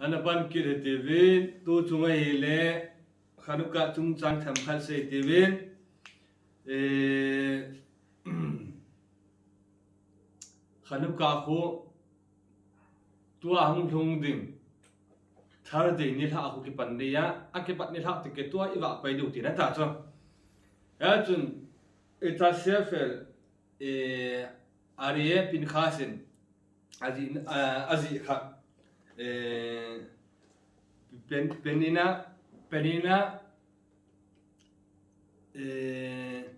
anapan kir tivin tu chunga hele khanuka chung chang tham khal se tivin khanuka khu tua hung thung ding thar de ni tha khu ki pan de ya akipat ni tha ti ke tua iwa pai du ti na ta cho ya chun eta sefel ariye pin khasin azi kha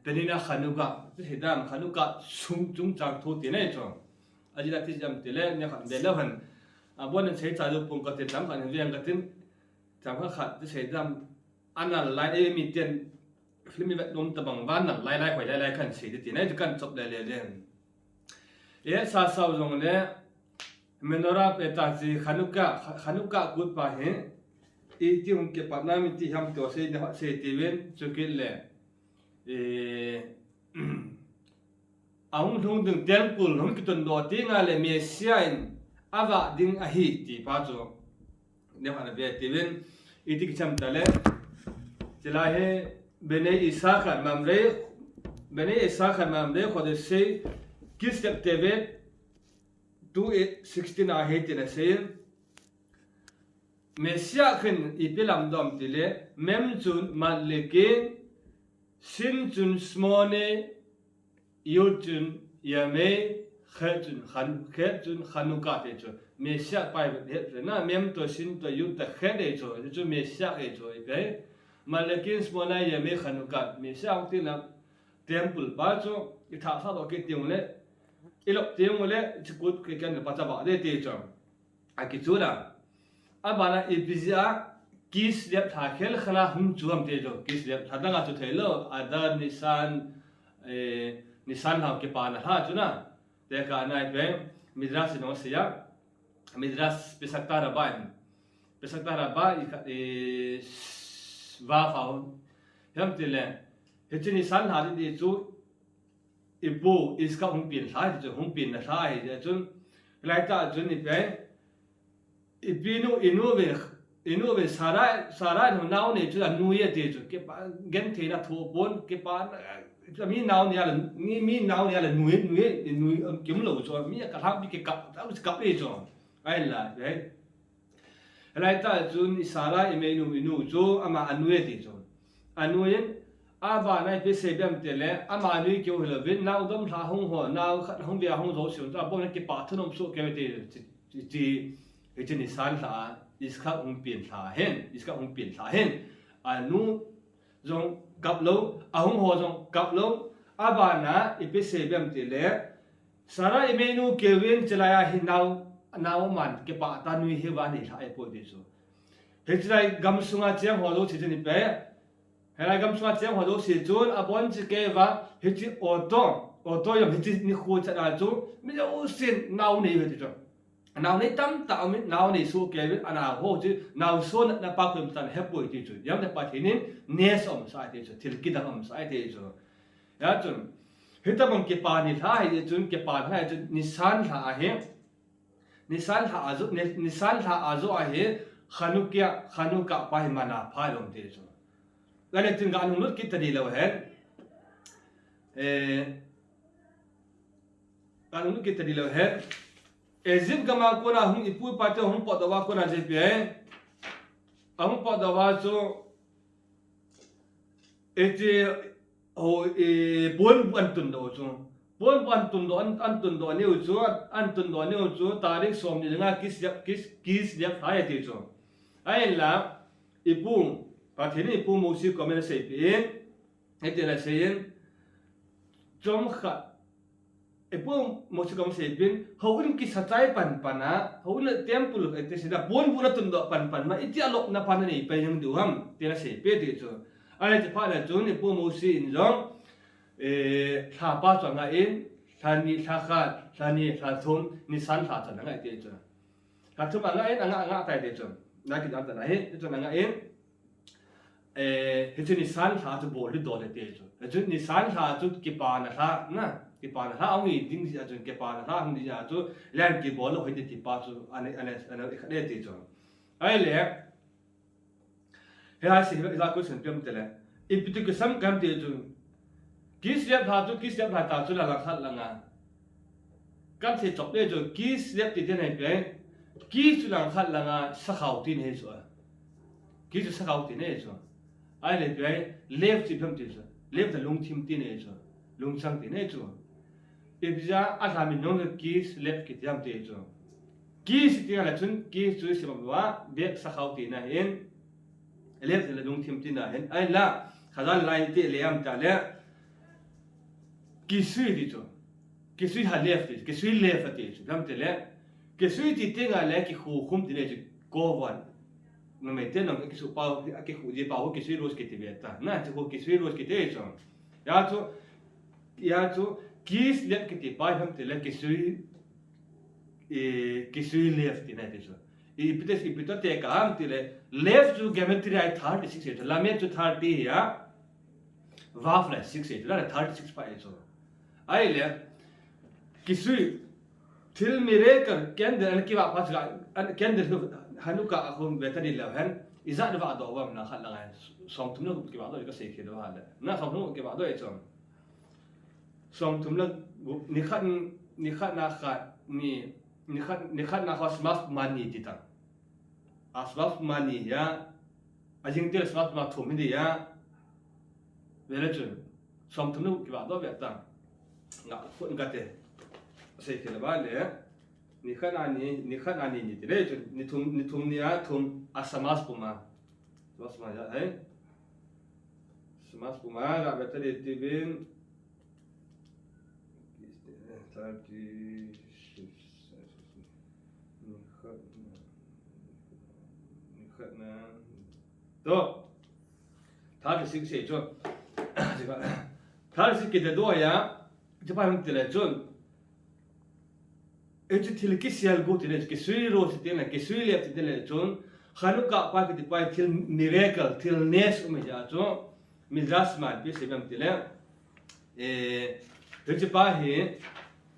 penina khanuka hedam khanuka chung chang thu ti nei cho ajila ti jam ti le ne khan de la han abon sei cha du pung ka te tam khan riang ka tin tam kha ti sei dam anal lai e mi ten flimi vet nom ta bang van nan lai khoi lai khan sei ti nei kan chop le le ye sa sa jong le menora peta ji khanuka gut pa he e ti hum ke pa na mi ti ham to se de se ti ven chukil le aung thung ding temple hum ki ton do ti nga le me siain ava ding a hi ti pa cho ne ma be ti ven e ti ki cham ta le chila he bene isa khan mamre kho de se kis ke te ve 2:16 a he ti na se Mesia khen ipilam dom tile mem chun man lekin sin chun smone yu chun yame khachun khanuka te cho Mesia pai he na mem to sin to yu ta khade cho chu Mesia e cho be man lekin smona yame khanuka Mesia ti na temple ba cho itha sa do ke tiung le ilok tiung le chukut ke kan pa cha ba de te cho akichura abana epizia kis lep tha khel khala hum chuam te jo kis lep thadanga chu thelo adar nisan ha ke pana ha chuna te ka nai pe midras no sia midras pesakta ba va fa hem tele hetini san ha di chu ibu iska hum pin tha chu hum pin na tha hi chun lai ta chun ni pe inove sara no nau ne chu nuye te chu ke pa gen the na tho pon ke pa mi nau ne ala nuye kim lo cho mi ka thap bi ke kap ta kap e cho ai la right ta chu ni sara inu chu ama anuye te chu anuye aba nai pe se bem te le ama nui kyo helo vin nau dom tha hong ho nau khat hong bia hong zo sion ta bon ke pa thunom so ke te ti Itu nisan sa iska pin sa hen anu jong kaplo ahung ho jong kaplo abana ipese bem tile sara imenu kevin chelaya hinau man ke pa ta nui he ba ni tha e po de so hechrai gamsunga cheng ho lo chi ni pe hera gamsunga cheng ho lo si chun abon chi ke va hechi oto yam hechi ni khu cha na chu mi lo sin nau nei ve ti cho nào này tâm tạo mình nào này số kẻ biết anh nào hồ chứ nào số là bao nhiêu tận hết bội thì rồi, giống như bài thi nên nét ông sai thì rồi, thì cái đó ông sai thì rồi, đó chứ, hiện tại bằng cái bàn này thay thì chúng cái bàn này chứ nisan thà hết, nisan thà azu hết, khanuka phải mà na phải lòng thì rồi, cái này chúng ta ăn nốt cái gì đâu hết, ăn nốt cái gì đâu hết. Ezim kama kona hum ipu pate hum podawa kona jepe hum podawa so ete ho bon antun do so bon antun do ne ucho tarik som ni nga kis lep hai te so ai la ipu pathini ipu musi komen se pe ete la seyen chom kha epom mosikam sepin hawin ki sachai pana hawin temple ete sida bon buna tundo pan ma iti alok na pan ni pe yang duham tena sepe ti chu ale ti phala chun epom mosi in jong tha pa changa in thani thakha thani thum ni san tha chana ngai ti chu ka thum anga in anga tai ti chu na ki dan ta he chu anga in he chu ni san tha chu bol li do le ti chu he chu ni san tha chu ki pa na tha na cái bàn là ông ấy dính gì à cái bàn là ông đi à chú lên cái bó lôi thì bà chú anh đây thì rồi ai le he ha si la ko sen pem tele ipitu ke sam kam te chu kis lep tha chu kis lep tha ta chu la la khat la nga kam se chop le chu kis lep ti te nei pe kis chu la khat la nga sa khau tin he chu kis sa khau tin he chu ai le pe lep ti pem ti chu lep da lung tim tin he chu lung sang tin he chu ibja a tha min nong kis lep ki tiam te chu kis ti la chun kis chu si ba be sa khau ti na hen lep da lung tim tin na hen ai la khazan lai te le am ta le kisui di chu kisui ha left ti kisui left ti chu dam te le kisui ti te nga le ki khu khum ti le chu ko wan no me te no ki su pa ki khu di pa ho kisui ros ki ti beta na chu ko kisui ros ki te chu ya chu kis lep ki ti pa ham te le kisui kisui left ti na te chu ipites te ka ham ti le left chu geometry ai 36 la me chu 30 ya wafla 6 la 36 pa chu ai le kisui til miracle kender an ki wa pas ga an kender hanuka akhum betani la han iza da do wa na khat la ga song tum lo ki wa do ka se ke do ha le na song tum ki wa do e chom song tum lo ni khat na khat ni khat na kha smart money ti ta smart money ya ajing te smart ma thum hi ya vele chu song tum lo ki wa do be ta nga phun ga te se ke ba le ni khanani ni te le ni thum ni a thum asamas puma ya hai samas puma ga better te bin 36 ni khana to 36 se chu ji ba 36 ke de do yaจะไปมันติดเลยจนจะทิลกิเซียลกูติดเลยกิสุยโรสติดเลยกิสุยเลียบติดเลยจนขานุกะไปติดไปทิลมิเรเคิลทิลเนสไม่ใช่จนมิดรัสมาพิเศษแบบติดเลยจะไปเห็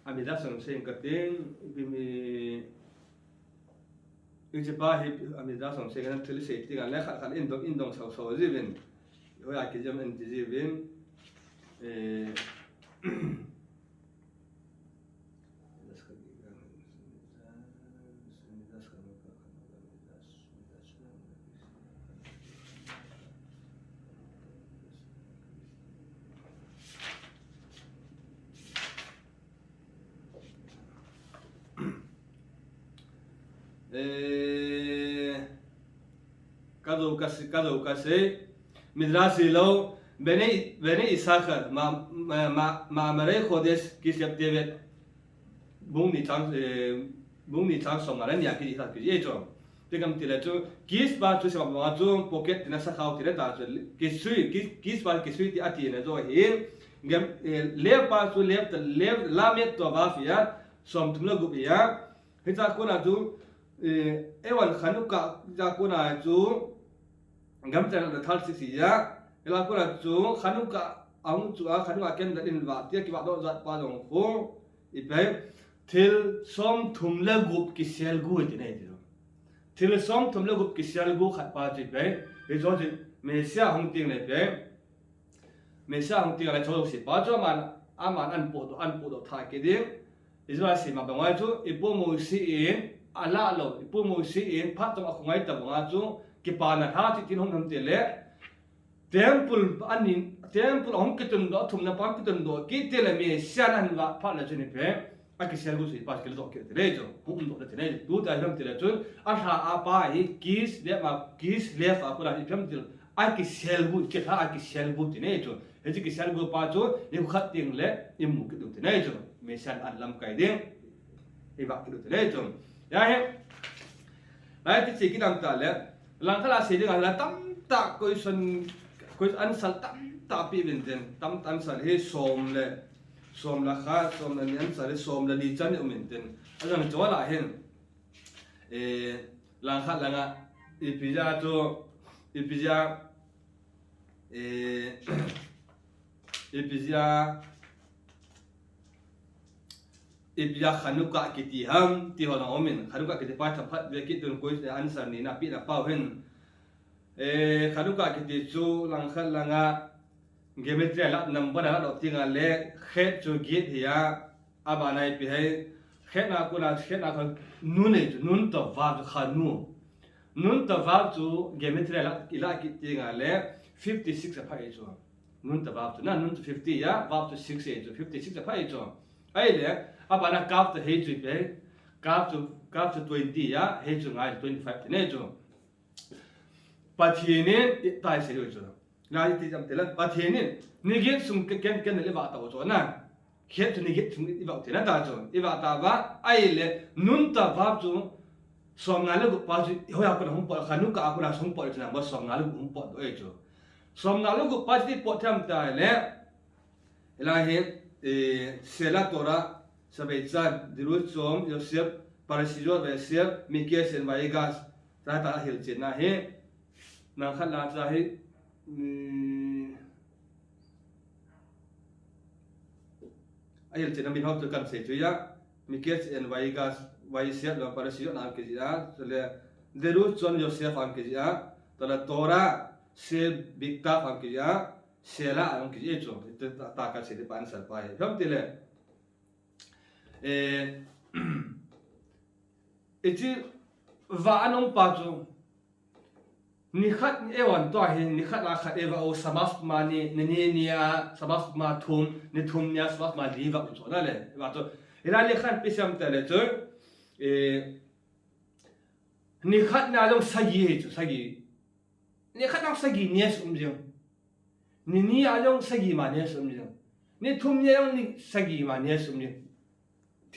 นมิดรัสส่งเสียงกระติ้งจะไปเห็นมิดรัสส่งเสียงกันทิลเสียติกันแล้วขันอินดงสาวจีบินเขาอยากกินจำอินจีบินkado kasi midrasi lo bene isakar ma mare khodes kisyap devet bungni chang somaren ya ki isat ki ejo tegam tile chu kis ba chu sa ma chu pocket na sa khaw tile ta kis ba kisui ti ati na zo hin gam le pa chu le la met to ba fia som tumla gu ya hita ko na chu ewan khanuka ja ko na chu gam channel da thal si ya ela ko na chu khanuka ang chu a khanuka ken da in wa ti ki wa do zat pa jong ko i pe til som thumla gup ki sel gu ti nei ti til som thumla gup ki sel gu khat pa ti pe e zo ji me sia hong ting le pe me sia hong ting la cho si pa cho man aman an po do tha ke ding izwa si ma ba wa chu i po mo si in ala lo ipu mo si in phat tong akhungai ta bonga chu ki pa na tha ti tin hong nam te le temple hong kitun do thum na pam kitun do ki te le me sian an wa phat la chuni pe a ki sel gu si pa ki do ke te le jo hum do te le du ta ham te le chun a tha a pa hi kis le fa ko la pham til a ki sel gu ke tha a ki sel gu ti ne jo he ki sel gu pa chu ni khat ting le im mu ki do te ne jo me sian an lam kai ding e ba ki do te le jo ya he lai ti chi ki dam ta le lang khala se ding la tam ta ko an sal tam ta pi bin den tam tan sal he som la kha som la nian sal som la li chan umin den ajan cho la hen lang kha la nga ipija ibya khanuka kiti ham ti hona omin khanuka kiti pa thampat ve ki tun koi answer ni na pi na pau hen khanuka kiti chu lang khat langa geometry la number la do tinga le khet chu git hiya abanai pi hai khet na kuna khet na nun ne nun to va khanu nun to va chu geometry la ila ki tinga le 56 pa chu nun to va chu na nun to 50 ya va chu 6 chu 56 pa chu ai le abana kap to he chu pe kap chu 20 ya he chu ngai 25 ne chu pathine tai se chu na ti jam tela pathine ni get sum ken le ba ta chu na khet tu ni get sum i ba te na ta chu i ba ta ba ai le nun ta va chu som nga le pa chu ho ya ko hum pa khanu ka ko na sum pa chu na ba som nga le hum pa do e chu som nga le ko pa ti po tham ta le ela he sela tora sabai chan dirut som Joseph parasijo ve sel mikes en vaigas ta ta hil chen na he na khat la cha he ayel chen min hot kan se chu ya mikes en vaigas vai sel la parasijo na ke ya le dirut som Joseph am ke ya ta tora se bikta am ke ya sela am ke ye chu ta ka se de pan sal pa he hom tile iti va anong pa chu ni khat ewan to he ni khat la khat eva o samas ma ni nia samas ma thum ni thum nia samas ma li va chu na le va to ila le khan pisam ta le chu ni khat na jong sagi he chu sagi ni khat na sagi nias jong ni a jong sagi ma nias jong ni thum nia jong ni sagi ma nias jong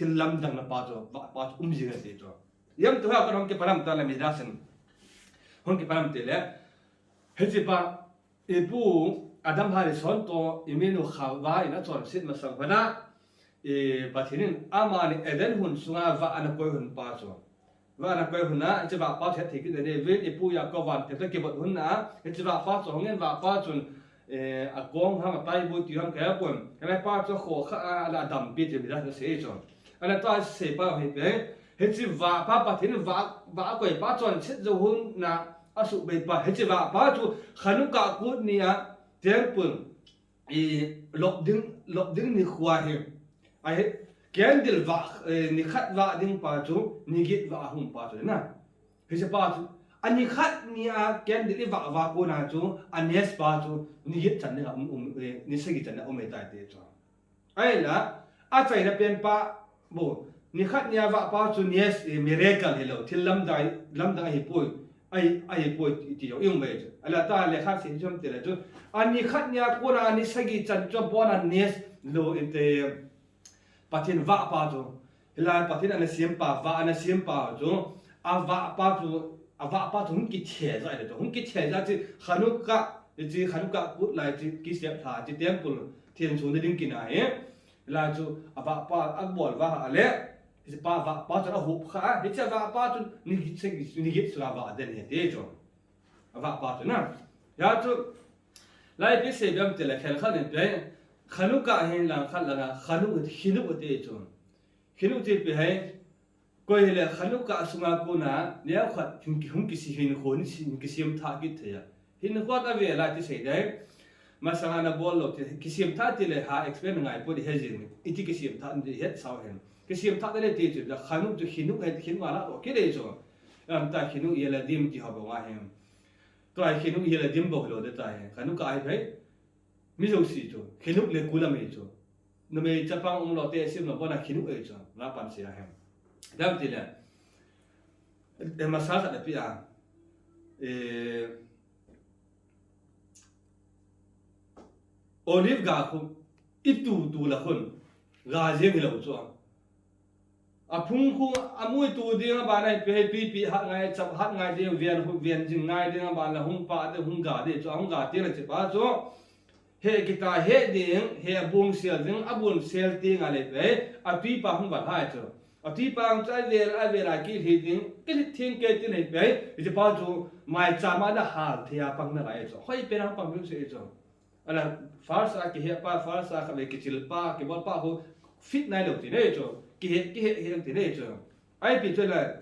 til lam dang na pa ji ga te to yam to ha ko ke param ta la mi dasen hon ke param te le he ji pa e pu adam ha le son to imenu khawa ina chon sit ma sang bana pathinin ama ni eden hun sunga va ana koi hun pa cho va ana koi hun na je ba pa the thi ki ne ve e pu ya ko wan te ke bot hun na he ji ba pa cho ngen va pa chun a kong ha ma tai bu ti ham ka pon ka pa cho kho kha la dam pi je mi da se cho ana ta se pa he pe he chi va pa thin va koi pa chon chet zo hun na asu be pa he chi va pa chu khanuka ku ni a tempun i lok ding ni khwa he ai candle va ni khat va ding pa chu ni git va hum pa chu na he chi pa chu ani khat ni a candle va ko na chu anes pa chu ni git chan ni ni se gi chan na me ta te chu ai la a chai na pen pa bo ni khat nia va pa chu nies miracle hello thil lam dai hi poi ai poi ti yo yung me ala ta le kha sin jom te le chu ani khat nia ko na ni sagi chan cho bona nies lo inte pathin va pa chu hela pathin ana sim pa va ana sim pa chu a va pa chu hum ki che za le hum ki che za chi khanuka put lai chi ki siap tha chi temple thien chu ni ding ki na he la chu aba pa akbol va ale pa chu hu kha he cha va pa chu ni git sura va den he te chu aba pa chu na ya chu lai pi se bam te la khel kha ne pe khanuka he lang kha la khanu khinu te chu khinu te pe hai koi le khanuka sunga ko na ne khat hum ki si hin khon si ki sim tha ki the ya hin ko ta ve la ti se dai masana bol lo te kisim tha ti le ha explain ngai po di hejin iti kisim tha ndi het saw hen kisim tha le ti chu da khanu tu khinu het khin wala o ke de cho am ta khinu yela dim ti ha ba wa hem to ai khinu yela dim bo lo de ta he khanu ka ai bhai mi jo si chu khinu le kula me chu no me chapang um lo te sim no bona khinu e chu na pan se hem dam ti le de masasa de pi a olive ga khu itu tu la khun ga je mi lo chu a phung khu amui tu ding ba nai pe pi ha ngai chap hat ngai de vian jing ngai ding ba la hung pa de hung ga de chu hung ga te la che pa chu he kita he ding he bung sel ding abun sel ting ale pe a pi pa hung ba ha chu a pi pa ang chai ve la ki hi ding ke thing ke ti nei pe je pa chu mai cha ma da ha thia pang na lai chu hoi pe rang pang lu se chu ala farsa ki he pa farsa ka ve ki chil pa ki bol pa ho fit nai lo ti nei chu cái thế này chứ ai bị chơi là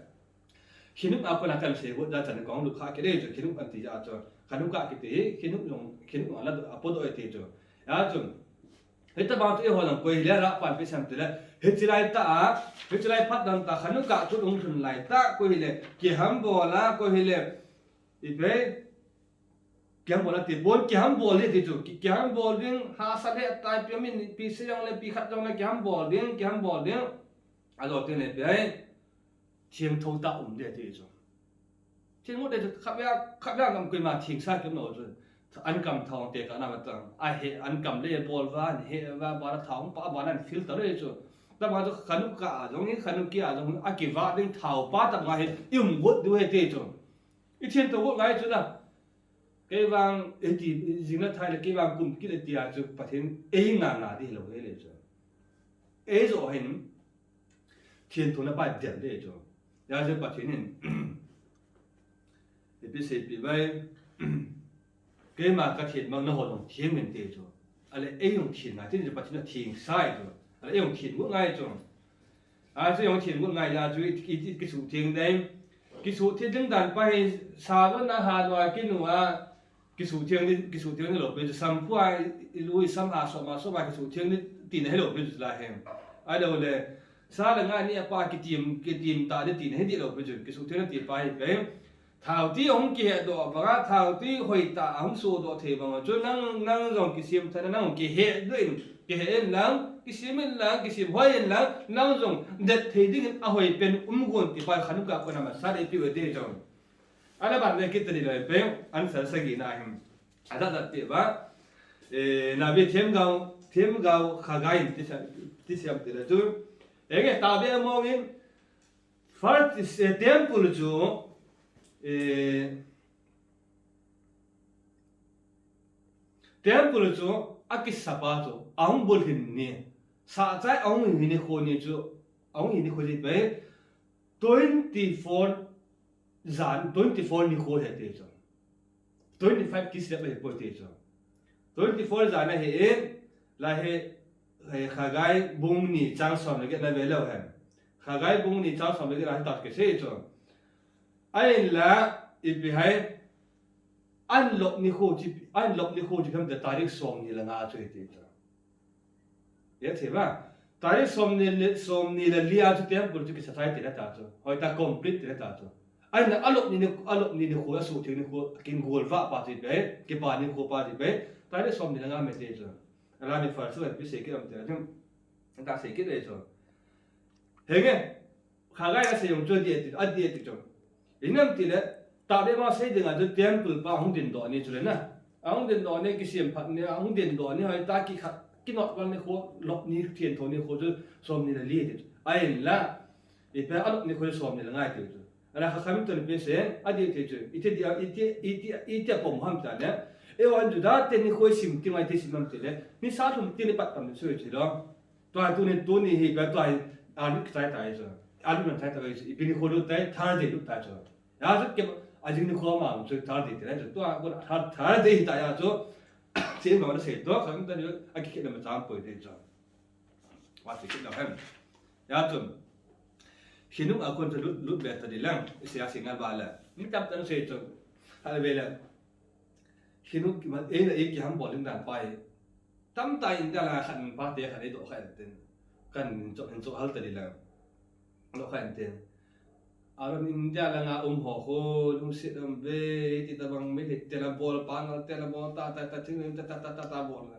khi lúc nào còn làm gì cũng ra trận có được khác cái đấy chứ khi lúc ăn thì ra chứ khi lúc cả cái thế khi lúc là apple đôi thế chứ à chứ hết ta bảo tôi hồi làm quay lại ra bàn phía sau thì là hết chỉ lại phát đằng ta khi lúc cả chút ông thun lại ta quay lại cái ham bò là quay lại thì vậy cái ham bò là thì bốn cái ham bò lên thì chứ cái ham bò lên ha sát hết tai phía mình phía sau lên phía khác trong lên cái ham bò lên à rồi thế này vậy thiên thâu ta để thế chứ thiên một để khác biệt làm quay mà thiên sai cái nào rồi anh cầm thòng để cả nào mà ai hệ anh cầm lấy ball và hệ và bảo thòng bảo anh filter đấy chứ ta bảo cho khăn cả giống như khăn kia giống anh kịp vào đến thầu ba tập ngay im bút đuôi thế chứ ít thiên thâu ngay chứ là cái vàng thì dính nó thay là cái vàng cùng cái tiền chứ phải thiên ấy ngàn đi lâu đấy chứ ấy rồi hình thiên thâu nó bài điểm đấy chứ giờ chứ phải thiên thì bây giờ bị vậy cái mà cái thiệt mà nó hoạt động thiên mình thế chứ, anh ấy dùng thiệt này, thế thì bắt nó thiệt sai chứ, anh ấy dùng thiệt cũng ngay chứ, chứ dùng thiệt cũng ngay là chú cái số thiệt đấy, cái số thiệt đứng đàn bay xa vẫn là hà nội cái nữa, cái số thiệt này lột bây giờ sắm phải lui sắm hà số mà cái số thiệt này tiền này lột bây giờ là hem, ai đâu là xa là ngay này pa cái tiền ta để tiền hết đi lột bây giờ cái số thiệt này tiền bay cái thảo tí ông kia đó và thảo tí hồi ta ông số đó thì bằng cho năng dòng cái xiêm thay năng cái hệ đấy cái hệ láng cái xiêm hoài láng năng dòng đất thì đi hồi bên quân thì phải khăn cả con mà sát đi tiêu đấy rồi anh bạn này cái tên là bên anh sẽ cái này anh ta thì và là biết thêm gạo khá gai thì xem thì là chứ cái tao biết mong in phát temple chú temple cho aki sapa cho aung bol hin ni sa chai aung hin ni kho ni chu aung hin ni kho ji pe 24 ni kho he te cho 25 ki se pe po te cho 24 zan he la he khagai bung ni chang som le ge na ve lo he khagai bung ni chang som le ge ra ta ke se cho ai là ipi hai anh lộc ni khô chỉ không thể tarik som ni là ngã chơi thế chứ, vậy thế mà tarik som ni là lia cho tiền của cái sai thế là ta chứ, hỏi ta complete thế là ta chứ, anh là anh lộc ni khô là số tiền ni khô cái goal vạ ba thì bé cái ba ni khô ba thì bé tarik som ni là ngã mấy thế chứ, là mình phải suy nghĩ cái làm thế chứ, chúng ta sẽ cái đấy chứ, thế nghe, khai cái là sử dụng chơi điện thì ăn điện thì chứ inam tile tade ma sei denga je temple pa hung din do ni chule na hung din do ne ki sim phat ne hung din do ni hai ta ki not wal ne kho lop ni thien tho ni kho je som ni la li de ai la e pe alop ni kho som ni la ngai te ju ala kha kham to ni pe se adi te ju ite pom ham ta ne e wan ju da te ni kho sim ti mai te sim mam te le ni sa thum ti ni pat tam ni su chi do to ni hi ga to ai alu kai ta ai jo alu na tai ta ga i ni kho lu tai thar de lu ta jo ya ju ke aji ni kho ma ju thar de te le to ko thar de hi ta ya jo chế mà nó sẽ tốt không ta nhớ anh kia là một trăm tuổi thì rồi và chỉ cái nào em ya chum khi lúc ở con sẽ lút bẹt thì lăng sẽ sinh ngal là những trăm tấn sẽ chum hay về là khi lúc mà ấy là cái ham bỏ lên đàn bay tâm tay người ta là khăn ba tía khăn ấy độ khăn tiền cần chỗ hal thì là độ khăn tiền aron India là ngã họ khô lung sit về thì ta bằng mấy cái tên là ball pan tên là ball ta tiếng ta ball là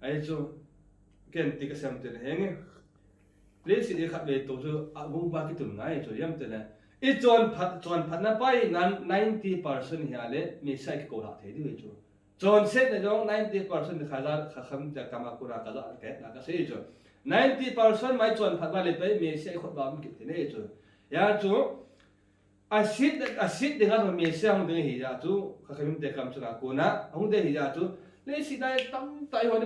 ấy cho cái thì cái xem tên là nghe lấy sự đi khắp về tổ chức bung ba cái tuần này rồi em tên là ít chọn phát na bay 90% hiện lệ mình sai cái câu lạc thế đi rồi chọn set là giống 90% khá là khámจะกรรมกุราcả là cái là cái gì rồi 90% mấy chọn phát ba lệ bay mình sai khót ba mình cái này rồi ya chú acid dengan Malaysia hong dengan hija chú kami dekam chú nak guna hong deh hija chú le sidai tam tai hon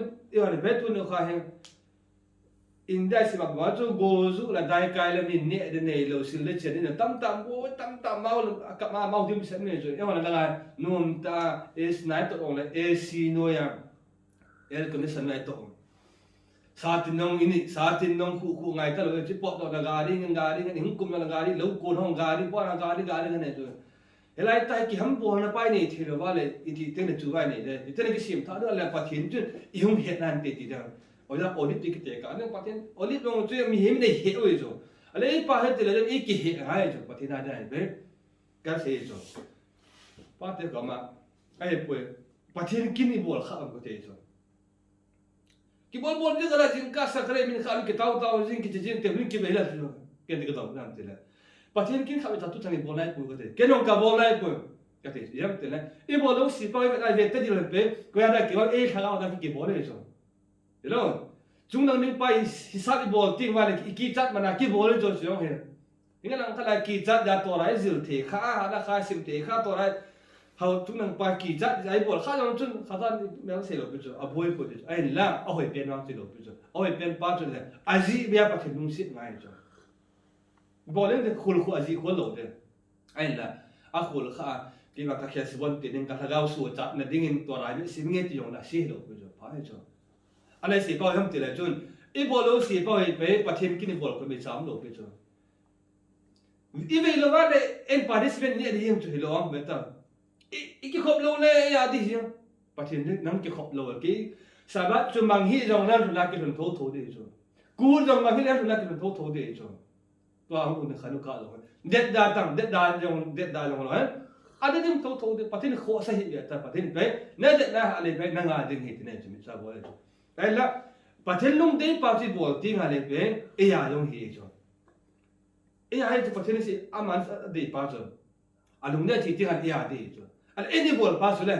betul no kah India si mak ma chú gozu la dai kai la min ne de nei lo sil le chen ne tam mau dim sen ne chú ya hon la ngai num ta is nai to ong la ac no ya air condition nai to sa tin nong ini sa tin nong khu ngai ta lo chi po to na gari ngin kum na gari lo ko hong gari po na gari ne tu helai tai ki ham bo na pai nei thilo wa le iti te ne chu vai nei de ite ne ki sim tha do la pa thin chu i hum het nan te ti da oja audit ti ki te ka ne pa thin audit no chu mi hem nei he oi jo ale pa he te le i ki he hai jo pa thin na dai be ka se jo pa te ka ma ai po pa thin kin i bol kha ko te jo ki bol de gara jin ka sakre min khalu ki tau jin ki jin te min ki be la jo ken de ka dau nam te la pa thin kin kha ta tu thang bol lai pu ko te ken ka bol lai pu ka te yam te la i bol lo si pa ai ve te di le pe ko ya da ki bol e kha ga da ki bol le jo you know chúng đang nên bay sát đi bol tiếng mà này kỳ chặt mà là kỳ bol cho chúng he những cái năng khai kỳ chặt ra tổ lại dữ thì khá là khá sim thì khá tổ lại hầu chúng đang bay kỳ chặt ra bol khá giống chúng khá là mấy xe lốp cho à bôi bôi cho ai là ở hồi bên nào xe lốp cho ở hồi bên ba cho này à gì bây giờ bắt đầu nung xịt ngay cho bol lên thì khul khul à gì khul lốp đấy ai là à khul khá cái mà các khách sạn tiền cái thằng gạo sủa chặt này tiếng tổ lại biết sim nghe tiếng là xe lốp cho phải cho anh ấy sẽ bao nhiêu tiền là chun ít bao lâu sẽ bao nhiêu về bắt thêm kinh nghiệm bao nhiêu sắm lốp cho even lo va de en participant ni de yem to hilo am beta iki khop lo le ya di hiam pathin ne nang ki khop lo ki sabat chu mang hi jong nan la ki thon tho de cho ku jong mang hi le la ki thon tho de cho to am un khanu ka lo det da jong lo ade dim tho de pathin kho sa hi ya ta pathin pe ne de na ale pe na nga ding hi ne chu mi sa bo le ai la pathin lung de pa chi bol ti nga le pe e ya yong hi cho e ai tu pathin si aman de pa cho alung ne ti ti han e ya de cho al any bol pa so le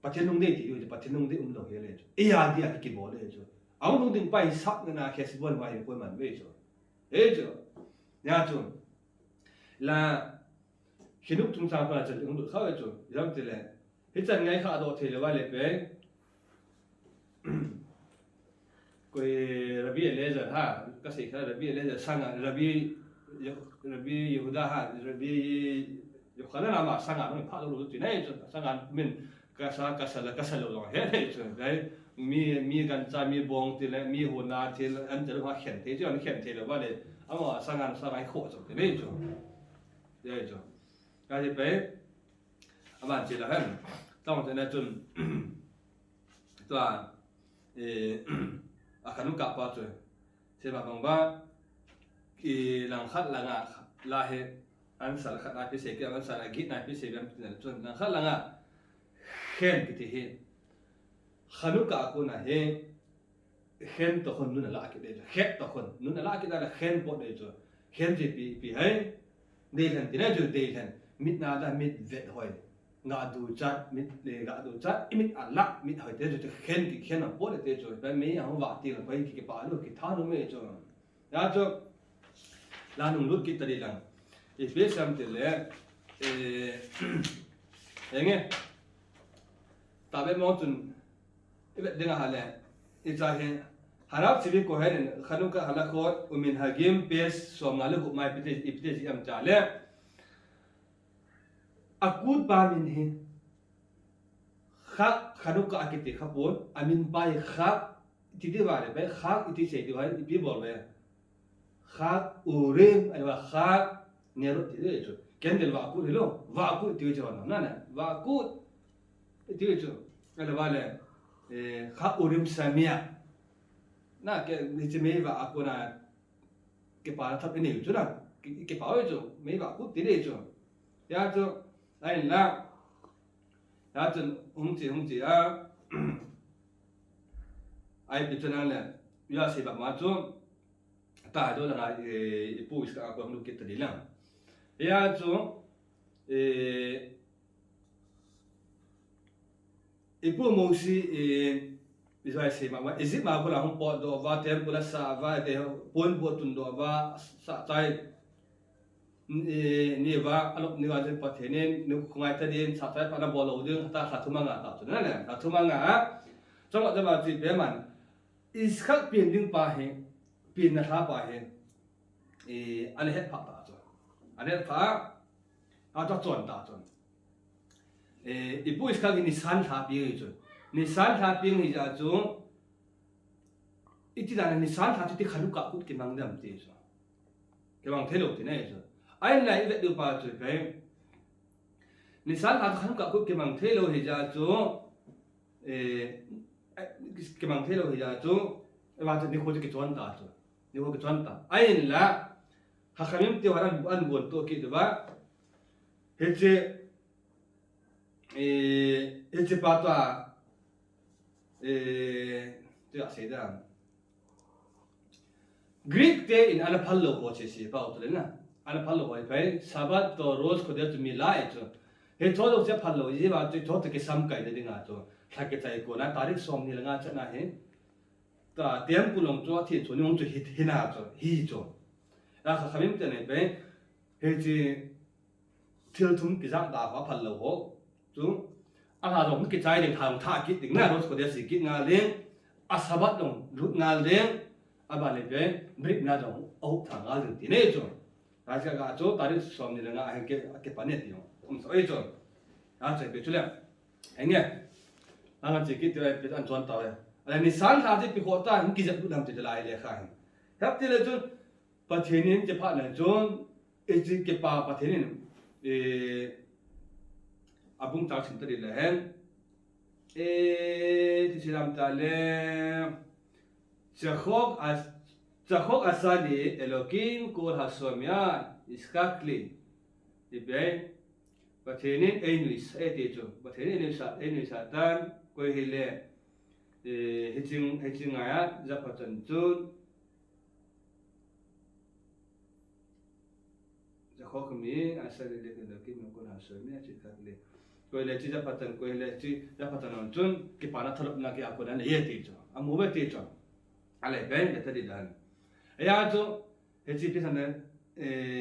pathin lung de ti yo pathin lung de lo he le cho e ya dia ki bol le cho ang lung ding pai sak na ke si bol mai ko man ve cho e cho ya cho la khinuk tung sa pa cha ung du kha cho yam te le he chan ngai kha do the le wa le pe koi rabi elezer ha ka se kha rabi elezer sanga rabi Yehuda ha rabi Yochanan ama sanga no pha lo tu nei chu sanga min ka sa lo he nei chu dai mi gan cha mi bong ti le mi hu na ti an je ha khen te chu an khen te le wa le ama sanga sa bai kho chu te nei chu dai chu ka je pe ama je la han tong te na chun to a khanu ka pa chu se ba bang ba ki lang khat langa la he an sal khat na pi se ki an sal gi na pi se gam tin chun lang khat langa khen ki ti he khanu ka ko na he khen to khon nu na la ki de khet to khon nu na la ki da khen po de chu khen ji pi hai de lan ti na ju de lan mit na da mit vet hoi nga du chat mit le ga du chat imit ala mit hoi te ju khen ki khen na po de te chu ba me ya wa ti la bai ki pa lu ki tha no me chu ya chu la nung lut ki tari lang e pe sam te le enge ta be mo tun e be de nga ha le e cha he harap sibi ko he khanu ka hala ko umin hagim pes so nga lu mai pite ipte ji am cha le akut ba min he kha khanu ka akite khapon amin pai kha ti de ba le be kha iti se di wa ipi bol be kha urim ai wa kha nero ti de chu kendel wa ku lo wa ku ti chu na na wa ku ti chu ala wa le kha urim samia na ke ni che me wa aku na ke pa thap ni chu na ke pa chu me wa ku ti de chu ya chu ai la ya chu hung ji a ai bi chu na le ya se ba ma chu ta do la pu is ka ko lu ke ta di lang ya chu ipu mo si bisai se ma is it ma ko la hong po do va tem ko la sa va de pon po tun do va sa tai ni va alok ni ga je pa the ne nu khungai ta din sa tai pa na bo lo ding ta kha thuma nga ta chu na le ta thuma nga cho lo de ba ji be man is khak pin ding pa he pin na tha pa he an het pha ta chu an het pha a to chon ta chon ipu is khak ni san tha pi chu ni san tha pi ni ja chu ít là nên sáng thà thì khanu cả cũng cái mang đam thế rồi cái mang thế lộ thế này rồi ai này vậy được bao rồi phải nên sáng thà khanu cả cũng cái mang thế lộ thì ra chỗ cái mang thế lộ thì ra chỗ và cho nên khôi cái chuẩn ta rồi nếu cái chuẩn ta ai là hakhamim tiêu haran an buồn tôi kỹ được ba hết chế ba toa tôi sẽ ra Greek te in ana phallo ho che si pa utle na ana phallo ho phải sabat to roz ko de tu mi lai cho he tho do se phallo ye ba tu tho ke sam kai de nga cho thak ke chai ko na tarik som ni nga cha na he ta tiam pu long cho thi cho ni ong cho hi na cho hi cho ra kha khamim te ne pe he chi thil thum ki jang da wa phallo ho chu ana dong ke chai de thang tha ki ting na roz ko de si ki nga leng asabat dong lut nga leng abale pe brick na dong au thang al ti ne cho ra cha ga cho tarik som ni nga he ke panet yo so e cho a che pe chule anh nghe anh chỉ kỹ tới biết anh chọn tàu ya anh san thà thì bị khó ta không kỹ thuật làm từ lạiเลยkhai hấp thì là cho bắt thế nên chỉ phát là cho cái bắt thế nên abung tao xin tới là hen thì chỉ làm ta là chakok asali Elohim kol hasomya iskakli thì bé bắt thế nên anh nuôi thì cho bắt thế nên anh nuôi tan quay hele heching aya zapatan chun zakhokmi asali le ke no kon hasome chikakle quay le chi zapatan quay le chi zapatan chun ki pana thalop na ki akona ne ye ti cho amuwe ti cho ale ben le tadi dan aya cho hechi pisane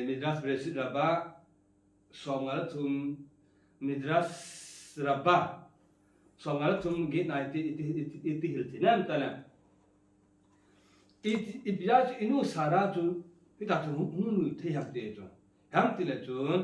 midras bresit raba songal thum midras raba songal thum git na iti hiltinam tala it biaj inu sara chu pita chu hunu the hak de chu ham tila chun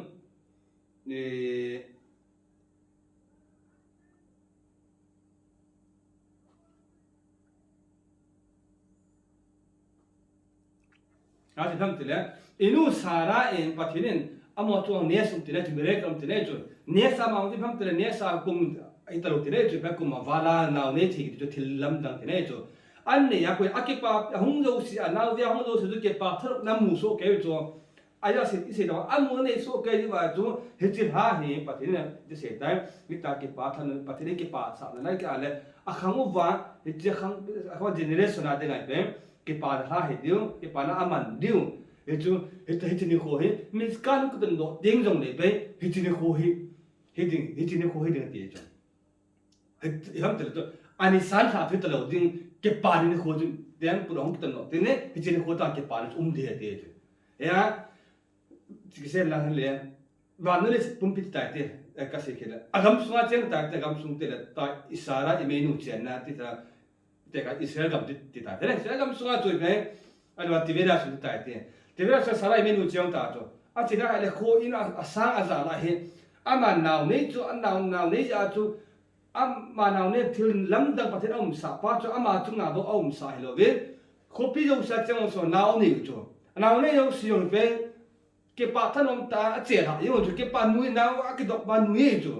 Kasi ham tila inu sara en pathinin amo chu nesum tila chu merekam tila chu nesa ma ung ham tila nesa kum italo tila chu pa kum wala naw ne thi chu thilam dang tila chu an ne ya ko akipa hung zo si anaw dia hung zo su ke pa thar nam mu so ke chu aya se da amu ne so ke wa chu hechil ha he pathin de se tai mita ke pa than pathin ke pa sa na ke ale akhangu wa heche khang akha generation na de ngai pe ke pa ha he diu ke pa na aman diu he chu he ni ko he mis kan ku den do ding jong le pe he ni ko he ni ko he de ti chu he ham de to ani san sa phe talo ding ke pa ni ko ju den pu dong ten no tin ne he ni ko ta ke pa ni de de chu ya chỉ cái là cái và nó là bung pít tại thế cái gì kia là agam sunga chen tại agam sung thế là tại Israel imenu chen na thì là cái Israel gam thì tại thế này agam sunga chui cái anh vào TV ra sung tại thế TV ra Israel imenu chen tại cho à chỉ là cái khô in sang azar là hết mà nào nấy cho anh nào nấy ra cho mà nào nấy thì lắm đang bắt ông sa pa cho mà chúng nào đó ông sa hello về khô pi dâu sa chen so nào nấy cho nào nấy dâu sử dụng về cái pa thân ông ta chết hả? Nhưng mà cái pa nuôi nào cái độc pa nuôi chứ.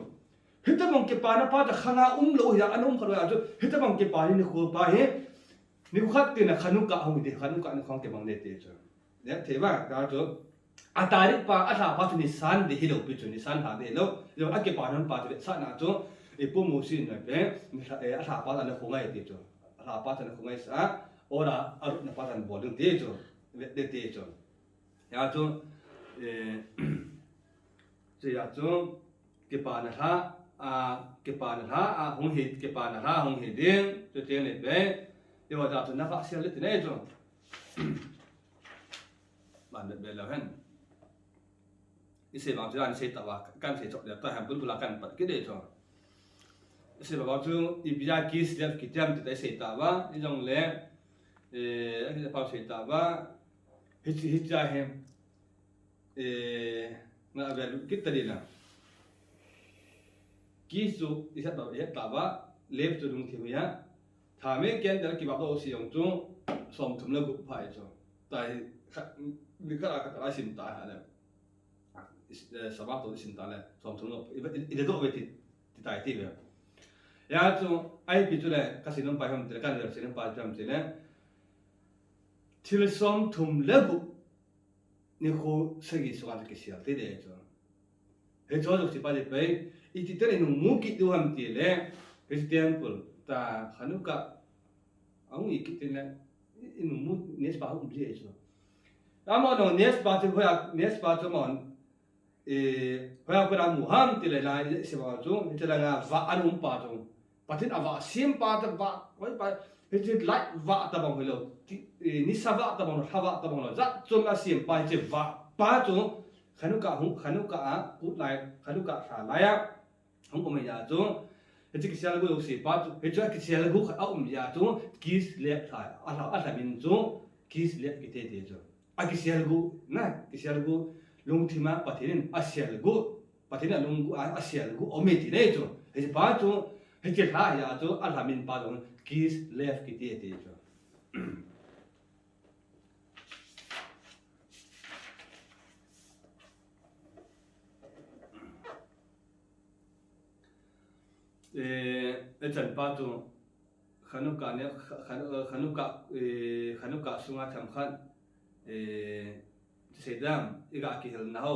Hết tất bằng cái pa nó paจะ khang lội ra anh khờ rồi chứ. Hết tất bằng cái pa này khô pa hết. Nếu khát tiền là khanu cả không thì khanu cả nó không cái bằng này chứ. Đấy thế mà đó chứ. À tại đi pa à pa thì san để hiểu biết chứ san thà để hiểu. Rồi cái pa nó pa thì san nào chứ. Cái bộ mô xin này bé. À pa là không ngay thì chứ. À pa là không ngay sao. Ora ở nó pa là bỏ đường thế chứ. Để thế chứ. Đó chứ. Chỉ là chúng cái bàn là hong hít cái bàn là hong hít điên cho tiền này bé điều đó chúng ta phát sinh lên thế này rồi bàn được bé là hen cái sự bảo chúng ta sẽ tạo căn sẽ chọn được tại hàng quân là căn bật cái đấy rồi cái sự bảo chúng bây giờ kỹ sư kỹ thuật thì sẽ tạo cái dòng lẽ cái bảo sẽ tạo hít ra hem nga value kita dila kisu isat ba ya taba left to dung thiya thame ken dal ki ba do si yong chu สมทุมแล้วกุพายจ้ะแต่มีก็อะไรสินตาอะไรสภาพตัวสินตาเลยสมทุมแล้วอีเด็กก็ไปติดตายที่แบบยาจ้ะไอ้พิจุเลยก็สินนไปทำแต่กันเลยสินนไปทำแต่เนี่ยที่เราสมทุมแล้วกุนี่เขาสิ่งที่สอนที่เสียที่เดียจ้ะเฮ้ยจ้ะจุดที่ไปเลยไปอีที่เตอร์นุ่มมุกิดูทำที่เลยเฮ้ยเทมเพลตาขนุกะเอาอีกที่เลยนุ่มมุเนสปาหุ่นเจี๊ยจ้ะอามันเอาเนสปาที่เขาอยากเนสปาที่มันเขาอยากเป็นมุฮัมที่เลยนะสิบาจ้ะที่เลยนะว่าอันนุ่มปาจ้ะปะที่อ่ะว่าเสียมปาที่ว่าไว้ไปเฮ้ยที่ไลท์ว่าตะบังเหรอนิสว่าตะบังหรือฮาวตะบังเหรอจัดจนละเสียมปาที่ว่าปาจ้ะขนุกะหุ่นขนุกะอ่ะพูดไลท์ขนุกะสาลายอ่ะหุ่นก็ไม่ยากจ้ะเฮ้ยที่คิดอะไรกูรู้สิปาจ้ะเฮ้ยที่คิดอะไรกูเอาไม่ยากจ้ะคิดเลี้ยใช่อะไรมินจ้ะคิดเลี้ยกิเตเดียจ้ะอากิเซียลกูนะกิเซียลกูลุงที่มาปะเทนินอาเซียลกูปะเทนินลุงกูอาเซียลกูอเมติเนจ้ะเฮ้ยป้าจ้ะเฮ้ยที่ท่ายาจ้ะอัลฮามินป้าจ้ะคิสเลฟกิเตเดียจ้ะจันป้าจ้ะขนุกะเนี่ยขนุกะสุงาทำขันเสด็จอีกอากิเฮลน่าเอา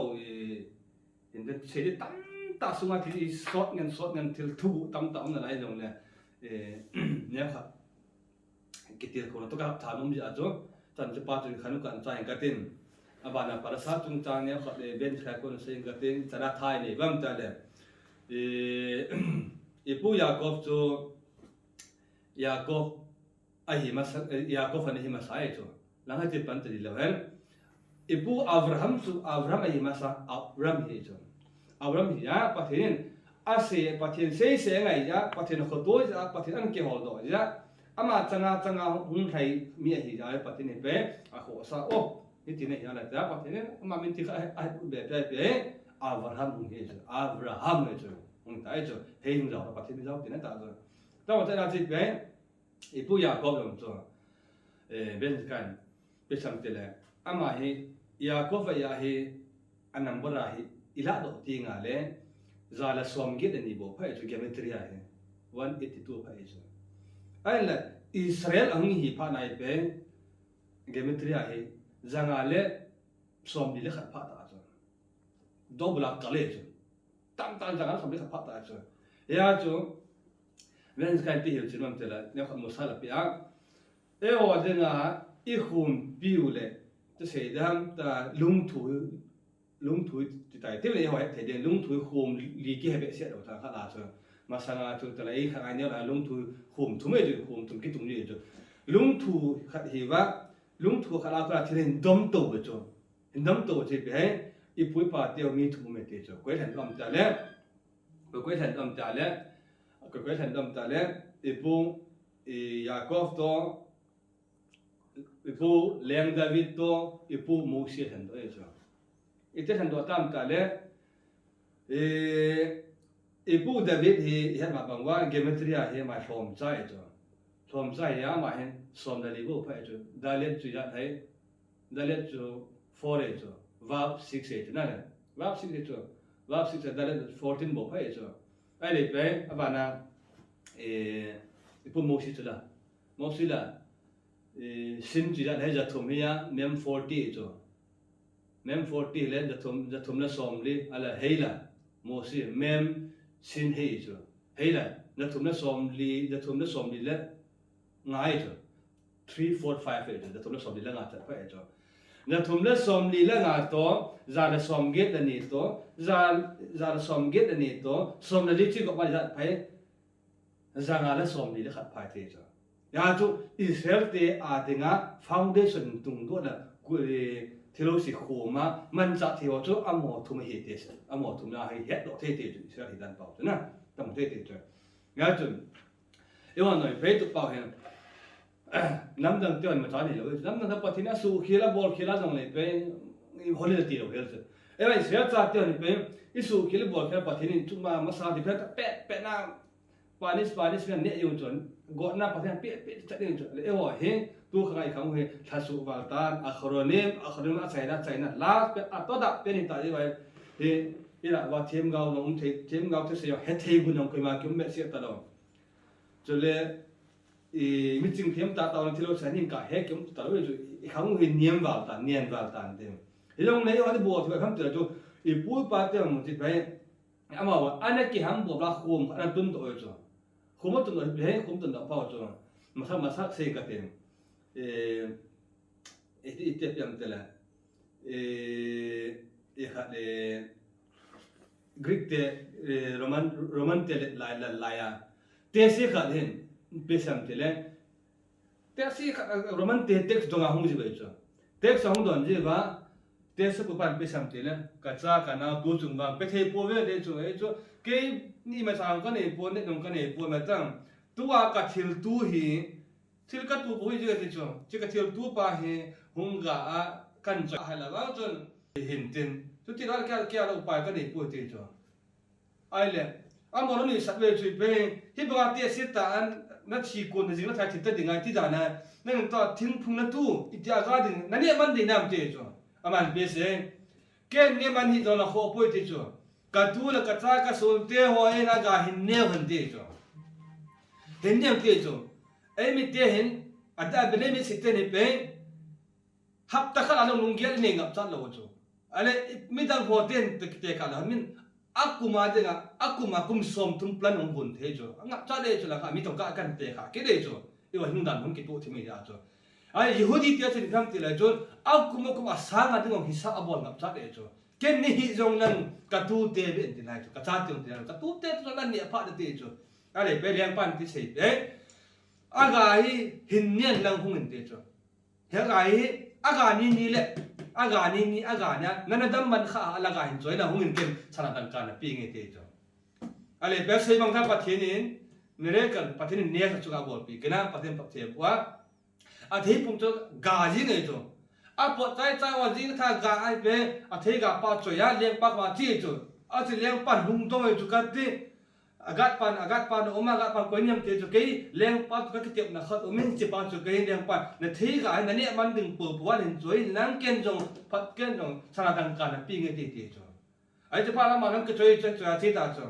เห็นเสด็จตั้งตาสุงาที่สดเงินที่ทุบตั้งนั่นอะไรตรงเนี่ยเนี่ยครับกิติคนตัวกับฐานนุ่มจ้ะจ้ะจันจะป้าจุนขนุกันใจกันตินอาบานาปราสาทจุงจางเนี่ยครับเบนชายคนเสียงกันตินจะได้ทายนี่บ้างแต่เลยปู่ยาโกบจูยาโกบไอหิมายาโกบอันหิมาสายจ้ะหลังจากที่ปันติดแล้วเห็นibu Abraham ahi masa Abraham hi jo Abraham hi ya pathin ase pathin se ngai ya pathin khoto ja pathin an ke hol do ja ama changa hun thai mi hi ja pathin ne pe a kho sa o ni tin ya la ja pathin ama min ti a be pe Abraham hi jo Abraham hi jo hun tai jo hei hun ja pathin ja tin ta jo ta wa ta ti pe ibu Yakob jo ben kan pe sam te le ama hi Yakob ya hi anambara hi ila do tinga le zala somge de ni bo pha ju geometry hi 182 pha ju ai la Israel ang hi pha nai pe geometry hi zanga le som ni le khat pha ta ju dobla kale ju tam zanga som le khat pha ta ju ya ju wen kan ti hi ju nam te la ne khat mo sala pe a e o de nga I khum piu leจะเสียดายแต่ลุงถุยจิตใจที่เลยหอยแต่เดี๋ยวลุงถุยโคมลีกี้ให้เบสเสียดเอาทางข้าราชมาสังอาจุดแต่ละอีกข้างเนี่ยละลุงถุยโคมทุ่มไม่จุดโคมทุ่มกี่ทุ่มยี่จุดลุงถุยขัดหิวะลุงถุยข้าราชการที่เห็นดมโตไปจุดเห็นดมโตที่ไปให้อีปุ้ยป่าเดียวมีทุ่มไม่ตีจุดก๋วยแทนดมจ่าเล่ก๋วยแทนดมจ่าเล่อีปุ้ยยาโกบโตipu leng David to ipu Moses hando eso ite hando tam ta le ipu David hi ma bangwa geometry hi ma som chai cho som chai ya ma hen som da li bo pha cho dalet chu ya thai dalet chu 4 cho verb 6 na le verb 6 cho verb 6 dalet 14 bo pha cho ai le pe abana ipu Moses la Moses la sin chỉ là hay giờ thùng hia mem 40 cho mem 40 lên giờ thùng là som đi là hay là Moses mem sin hay cho hay là giờ thùng là som đi lên ngay cho 3 4 5 8 giờ thùng là som đi lên ngay phải cho giờ thùng là som đi lên ngay to giờ là som get là nít to giờ là som get là nít to som là đi chỉ có bao giờ phải giờ là som đi là khát phải thế cho ya chu Israel te a tenga foundation tung do la ku thilo si khoma man cha thiwa chu amo thum hi te amo thum na hi het do the te chu Israel hi dan pau na tam te te chu ya chu ewa noi pe tu pau hen nam dang te ma cha ni lo nam dang pa thina su khila bol khila dong le pe holi ti lo hel chu ewa Israel cha te ni pe isu khila bol khila pa thini chu ma sa di pe pe na Spanish kan ne yung chon go na pathen pe chat ding chon le ho he tu khangai khang he thasu waltan acronym a China last atoda pe ni ta ji bai he ila wa them gao long them gao the se yo he thei gun yong koi ma kyum me se ta lo chole mi ching them ta ta thilo sa nim ka he kyum ta lo ju khang he niam waltan de he long nei wa de bo thwa kham ta ju pu pa te mo ji bai ama wa anaki ham bo la khum an tun to jo khum tun do he khum tun da pa jo masa se ka tem ite piam tela khat Greek te Roman te la ya te se khat hen pesam tele te se Roman te text donga hung ji bai jo text hung don ji ba te se ku pan pesam tele ka cha ka na tu chung ba pe the po ve de chu e chu ke ni ma sang ka ne po ne dong ka ne po ma tang tu a ka thil tu hi thil ka tu boi je de chu che ka thil tu pa he hung ga a kan cha ha la ba chon hin tin tu ti ra kya lo pa ka ne po te chu ai le a mo no ni sa ve chu pe hi ba te se ta an na chi ko na jing na tha thi ta ding ai ti da na nang ta thing phung na tu i ja ga ding na ne man de nam te chu aman be se ken ne man hi do na kho po te chu ka tu la ka cha ka so te ho e na ga hin ne han te chu hin ne te chu ai mi te hin ada bele mi se te ne pe hap ta khala long gel ne ngap chan lo chu ale mi dang ho ten te ka la min akuma de nga akuma kum som tum plan ong bun the chu ngap cha le chu la ka mi to ka kan te ka ke de chu e wa hin dan hon ki to thi mi ya chu ai yehudi tia chen kam ti la chu akuma kum asanga ding ong hisa abol ngap cha le chu ken ni hi jong nan ka tu te be ti nai chu ka cha ti te ka tu te chu lan ni pha de te chu ale pe liang pan ti sei pe aga hi hin nian lang hung te chu he ga hi aga ni le aga nya nana dam man kha ala ga hin choi na hung in kem chana dan ka na pi nge te chu ale pe sei bang tha pathin in miracle pathin ne ka chu ga bol pi kena pathin pa the wa a thei pung chu ga ji nge chu a po chai wa ji tha ga ai pe a thei ga pa chu ya leng pa wa chi chu a chi leng pa lung dong chu ka ti agat pan oma agat pan koinyam te chu kei leng pa ka ki tep na khat umin chi pa chu kei leng pa na thei ga na ne man ding pu pu wan choi nang ken jong phat ken jong chana dang ka na pi nge ti ti chu ai chu pa la ma nang ke choi chu chi ta chu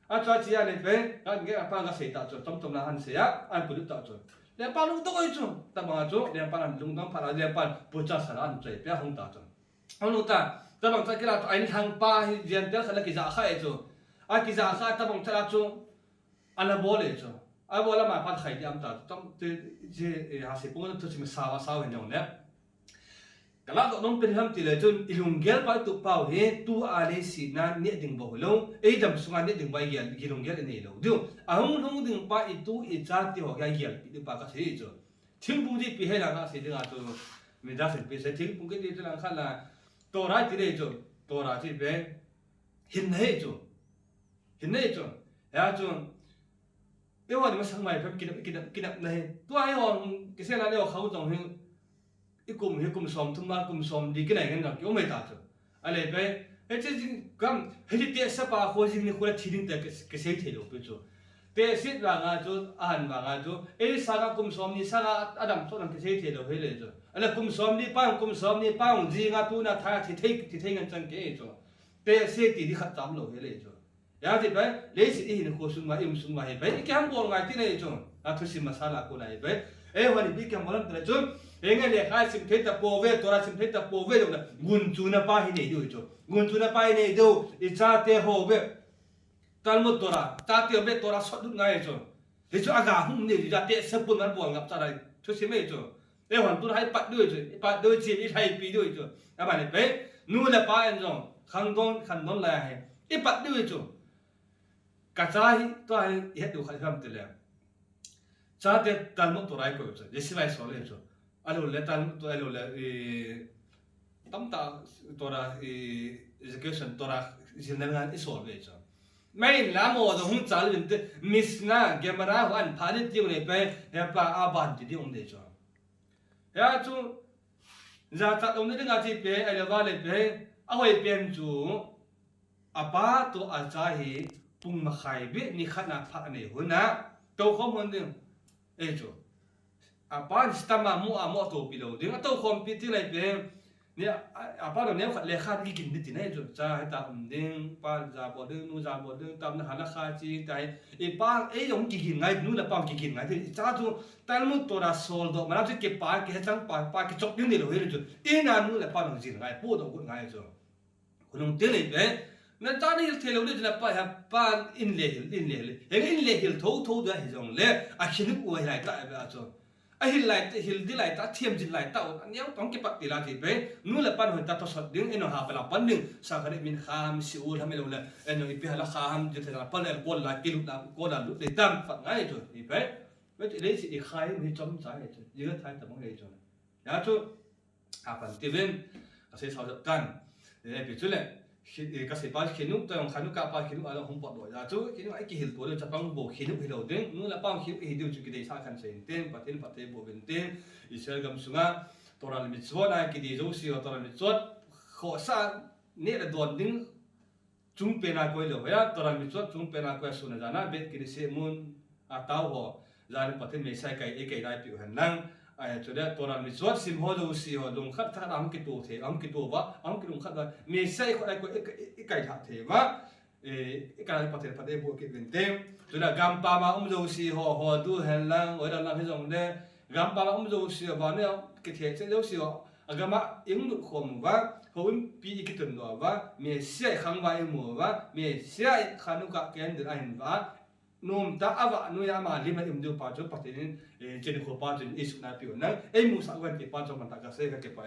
a chu chi ya le pe ka nge pa ga sei ta chu tom na han se ya an pu ta chu le pa lu to koi chu ta ma chu le pa na lung dang pa la le pa pu cha sa an choi pe hong ta chu hong ta ta bang ta ki la ai thang pa hi jian te khala ki za kha e chu a ki za kha ta bang thala chu ana bole chu a bola ma pa khai diam ta tom te je ha se pung to chi sa hen jong ne kala do nong pen ham ti le chun ilung gel pa tu pau he tu a le si na ne ding bo lo e dam sunga ne ding bai gel gilung gel ne lo du a hung ding pa i tu i cha ti ho ga gel pi pa ka se chu thing pung ji pi he la ga se ding a tu me da se pi se thing pung ke ti la kha la to ra ti le chu to ra chi be hin he chu ya chu e wa ni ma sang mai pe kinap na he tu ai hon ke se la le khau jong he ikum som thum ma kum som di ke nai gan ga kyo mai ta chu ale pe e che gam he ti te sa pa kho jing ni khula thiding ta ke se the lo pe chu te sit la ga chu an ma ga chu e sa ga kum som ni sa ga adam so nang ke se the lo he le chu ale kum som ni pa ji nga tu na tha thi thei ngan chang ke chu te se ti di khat tam lo he le chu ya ti pe le si i ni ko sung ma im sung ma he pe ke ham bol ngai ti nei chu a thu sim masala ko nai pe e wa ni bi ke molam tra chu e nge le khai sim theta po ve tora sim theta po ve dong na gun chu na pa hi nei du chu gun chu na pa hi nei du i cha te ho ve talmud tora ta te ve tora sot du ngai chu le chu aga hum ni ja te sa pun man bol ngap cha dai thu sim ei chu e hon tu hai pat du chu pa du chi i thai pi du chu a ba ne pe nu la pa en jong khang don la he i pat du chu ka cha hi to ai he du khai kham te le cha te talmud tora ai ko chu je si vai so le chu alo le talmud to alo le tam ta tora education tora general is all le chu mai la mo do hung chal bin te misna gemara wan phali ti ne pe he pa aban ti ong de chu ya chu za ta dong ne nga chi pe ai le va le pe a hoi pen chu apa to a cha hi ปุ่งมาไข่เบี้ยนี่ขนาดพักนี่หัวนะตัวข้อมูลดึงจูป้าสตามามัวตัวปีโลดึงตัวคอมพิวเตอร์อะไรเป็นเนี่ยป้าตอนนี้เลขาที่กินดิจิเนี่ยจูจ้าให้ตามดึงป้าจะบอกดึงนู้จะบอกดึงตามหาราคาจีแต่ป้ายงกินไงนู้นละป้ากินไงที่จ้าจูแต่ละมื้อตัวละโซลด์มันเอาที่เก็บป้าเก็บจังป้าเก็บจบดึงเดี๋ยวเห็นจูนั่นนู้นละป้าต้องกินไงพูดต้องพูดไงจูคนนึงเดี๋ยวเลยนั่นตอนนี้เทเลวิชันป้าอินเล่เห็นอินเล่ทูด้วยเหรอเลยคิดว่าอะไรก็แบบจูหิลไลท์ดีไลท์เทียมจินไลท์อันนี้ต้องเก็บปักตีลาทีไปนู่นแหละปั้นหัวตาตัวสดดึงเอ็นหาไปละปั้นดึงสักการะมินข้ามสิอูทำให้เราเลยเอ็นอีพีหาละข้ามจะทำปั้นเลยก้นละกิลุละก้นละลุเลยตามฝังง่ายจุดอีไปไม่ใช่เลยสิอีใครไม่จำใจจุดยืดท้ายแต่ไม่ได้จุดนะจุดปันทีเวนก็ใช้สาวจับกันเนี่ยไปจุดเลยก็ใช้ปั้นขินุตัวของขันุกับปั้นขินุอะไรของปอดด้วยนะจุดขินุไอ้กี่หิลตัวเดียวจะปั้นโบขินุให้เราดึงนู่นแหละปั้นขินุให้เดียวจุดกี่ได้สร้างกันเสร็จเต้นปัตเต้โบเป็นเต้นอิสราเอลกำสุงะตัวเราไม่ชดนะกี่ดีรู้สิว่าตัวเราไม่ชดขอสร้างเนี่ยเราโดนดึงจุงเป็นอะไรเลยว่าตัวเราไม่ชดจุงเป็นอะไรสุนัขนะเบ็ดกี่ดีเสมุนอาตาวหัวจานปัตเต้ไม่ใช่ไก่เอกได้ผิวหันนั่งจุดเดียวตัวเราไม่ชดสิมหัวรู้สิว่าลงขัดถ้าเราคิดตัวเถอะเราคิดตัวว่าเราคิดลงขัดว่าไม่ใช่คนไอ้คนไก่ถัดเถอะว่าการปัตเต้บวกกี่เป็นเต็มจุดเดียวกำปามารู้สิหัวดูหันนั่งว่าเราให้จงเด้gambar umzo sia bane ke the che lo sia agama ing lu khom wa howin pi ikitun do wa me sia khang wa mu wa me sia khanu ka ken de ain wa nom ta ava nu ya ma lima imdu pa jo patin chen ko pa chen isu na pi na e mu sa wan ke pa jo man ta ka se ka ke pa